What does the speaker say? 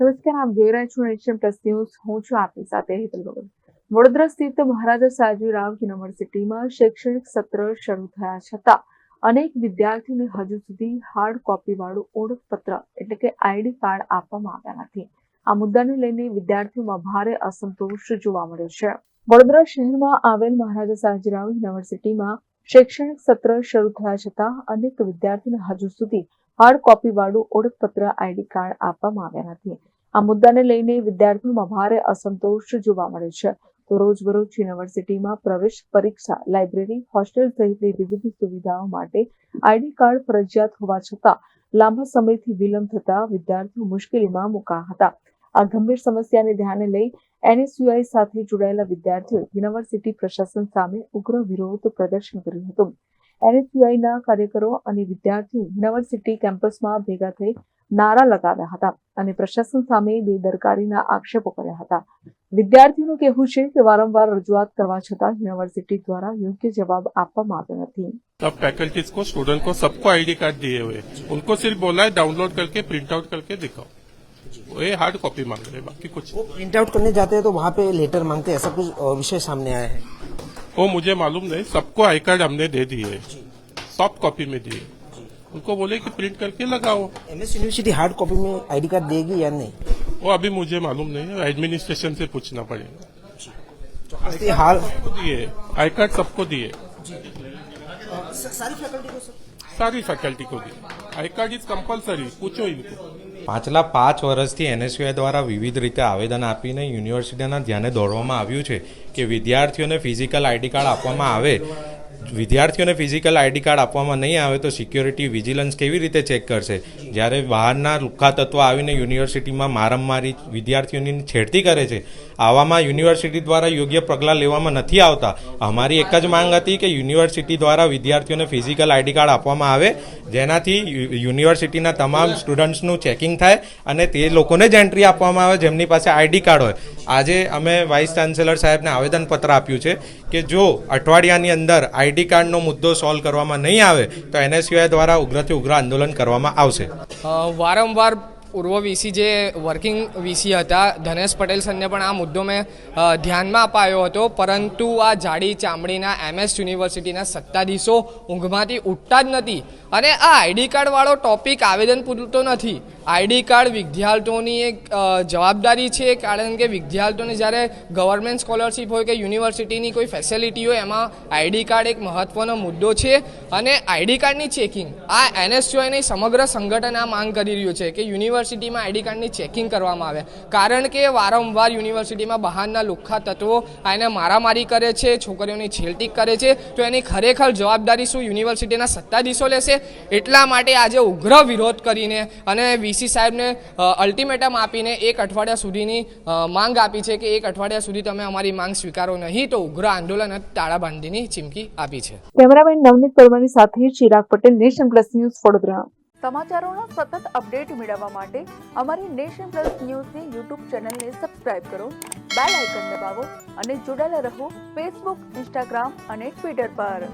નમસ્કાર, આપ જોઈ રહ્યા છો નેશન પ્લસ ન્યૂઝ. હું છું આપની સાથે હેતલ ગગન. વડોદરા સ્થિત મહારાજા સયાજીરાવ યુનિવર્સિટીમાં શૈક્ષણિક સત્ર શરૂ થયા છતાં અનેક વિદ્યાર્થીઓને હજુ સુધી હાર્ડ કોપી વાળું ઓળખપત્ર એટલે કે આઈડી કાર્ડ આપવામાં આવ્યા નથી. આ મુદ્દાને લઈને વિદ્યાર્થીઓમાં ભારે અસંતોષ જોવા મળ્યો છે. વડોદરા શહેરમાં આવેલ મહારાજા સયાજીરાવ યુનિવર્સિટીમાં શૈક્ષણિક સત્ર શરૂ થયા છતાં અનેક વિદ્યાર્થીઓને હજુ સુધી હાર્ડ કોપી વાળું ઓળખપત્ર આઈડી કાર્ડ આપવામાં આવ્યા નથી. આ મુદ્દાને લઈને વિદ્યાર્થીઓમાં ભારે અસંતોષ જોવા મળે છે. તો રોજબરોજ યુનિવર્સિટીમાં પ્રવેશ પરીક્ષા, લાઇબ્રેરી, હોસ્ટેલ સહિતની વિવિધ સુવિધાઓ માટે આઈડી કાર્ડ ફરજિયાત હોવા છતાં લાંબા સમયથી વિલંબ થતા વિદ્યાર્થીઓ મુશ્કેલીમાં મુકાયા હતા. આ ગંભીર સમસ્યાને ધ્યાને લઈ NSUI સાથે જોડાયેલા વિદ્યાર્થીઓએ યુનિવર્સિટી પ્રશાસન સામે ઉગ્ર વિરોધ પ્રદર્શન કર્યું હતું. NSUIના કાર્યકરો અને વિદ્યાર્થીઓ યુનિવર્સિટી કેમ્પસમાં ભેગા થઈ નારા લગાવ્યા હતા અને પ્રશાસન સામે બેદરકારીના આક્ષેપો કર્યા હતા. વિદ્યાર્થીઓનું કહેવું છે કે વારંવાર રજૂઆત કરવા છતાં યુનિવર્સિટી દ્વારા યોગ્ય જવાબ આપવામાં આવ્યો નથી. सब फैकल्टीज को, स्टूडेंट को, सबको आईडी कार्ड दिए हुए हैं. उनको सिर्फ बोला है डाउनलोड करके प्रिंट आउट करके दिखाओ. वो ये हार्ड कॉपी मांग रहे हैं, बाकी कुछ. वो प्रिंट आउट करने जाते हैं तो वहाँ पे लेटर मांगते हैं, ऐसा कुछ विषय सामने आया है. वो मुझे मालूम नहीं. सबको आई कार्ड हमने दे दिए, सॉफ्ट कॉपी में दिए. उनको बोले कि प्रिंट करके लगाओ. MS यूनिवर्सिटी हार्ड कॉपी में आईडी कार्ड देगी या नहीं, वो अभी मुझे मालूम नहीं है. एडमिनिस्ट्रेशन से पूछना पड़ेगा. हाल सबको दिए आई कार्ड, सबको दिए, सारी फैकल्टी को सर, सारी फैकल्टी को दिए. I card is compulsory. पूछो इनको. પાછલા 5 વર્ષથી NSUI દ્વારા વિવિધ રીતે આવેદન આપીને યુનિવર્સિટીના ધ્યાને દોરવામાં આવ્યું છે કે વિદ્યાર્થીઓને ફિઝિકલ આઈડી કાર્ડ આપવામાં આવે. વિદ્યાર્થીઓને ફિઝિકલ આઈડી કાર્ડ આપવામાં નહીં આવે તો સિક્યોરિટી વિજિલન્સ કેવી રીતે ચેક કરશે? જ્યારે બહારના લુખ્ખા તત્વો આવીને યુનિવર્સિટીમાં મારામારી, વિદ્યાર્થીઓની છેડતી કરે છે, આવામાં યુનિવર્સિટી દ્વારા યોગ્ય પગલાં લેવામાં નથી આવતા. અમારી એક જ માંગ હતી કે યુનિવર્સિટી દ્વારા વિદ્યાર્થીઓને ફિઝિકલ આઈડી કાર્ડ આપવામાં આવે, જેનાથી યુનિવર્સિટીના તમામ સ્ટુડન્ટ્સનું ચેકિંગ થાય અને તે લોકોને જ એન્ટ્રી આપવામાં આવે જેમની પાસે આઈડી કાર્ડ હોય. આજે અમે વાઇસ ચાન્સેલર સાહેબને આવેદનપત્ર આપ્યું છે કે જો અઠવાડિયાની અંદર આઈડી કાર્ડનો મુદ્દો સોલ્વ કરવામાં નહીં આવે તો NSUI દ્વારા ઉગ્રથી ઉગ્ર આંદોલન કરવામાં આવશે. વારંવાર પૂર્વ વીસી જે વર્કિંગ વીસી હતા ધનેશ પટેલ સરને પણ આ મુદ્દો મેં ધ્યાનમાં અપાયો હતો, પરંતુ આ જાડી ચામડીના MS યુનિવર્સિટીના સત્તાધીશો ઊંઘમાંથી ઉઠતા જ નથી અને આ આઈડી કાર્ડવાળો ટોપિક આવેદન પૂરતો નથી. આઈડી કાર્ડ વિદ્યાર્થીઓની એક જવાબદારી છે, કારણ કે વિદ્યાર્થીઓને જ્યારે ગવર્મેન્ટ સ્કોલરશીપ હોય કે યુનિવર્સિટીની કોઈ ફેસિલિટી હોય એમાં આઈડી કાર્ડ એક મહત્ત્વનો મુદ્દો છે. અને આઈડી કાર્ડની ચેકિંગ આ NSUIની સમગ્ર સંગઠન આ માંગ કરી રહ્યું છે કે યુનિવર્સિટીમાં આઈડી કાર્ડની ચેકિંગ કરવામાં આવે, કારણ કે વારંવાર યુનિવર્સિટીમાં બહારના લુખ્ખા તત્વો આને મારામારી કરે છે, છોકરીઓની છેડતી કરે છે. તો એની ખરેખર જવાબદારી શું યુનિવર્સિટીના સત્તાધીશો લેશે? એટલા માટે આજે ઉગ્ર વિરોધ કરીને અને વીસી સાહેબને અલ્ટિમેટમ આપીને 1 અઠવાડિયા સુધીની માંગ આપી છે કે 1 અઠવાડિયા સુધી તમે અમારી માંગ સ્વીકારો નહીં તો ઉગ્ર આંદોલન અને તાળાબાંધીની ચીમકી આપી છે. કેમેરામેન નવનીત પરમારની સાથે Chirag Patel, nation plus news, Vadodara. સમાચારોના સતત અપડેટ મેળવવા માટે અમારી નેશન પ્લસ ન્યૂઝની YouTube ચેનલને સબસ્ક્રાઇબ કરો, બેલ આઇકન દબાવો અને જોડાયેલા રહો Facebook, Instagram અને Twitter પર.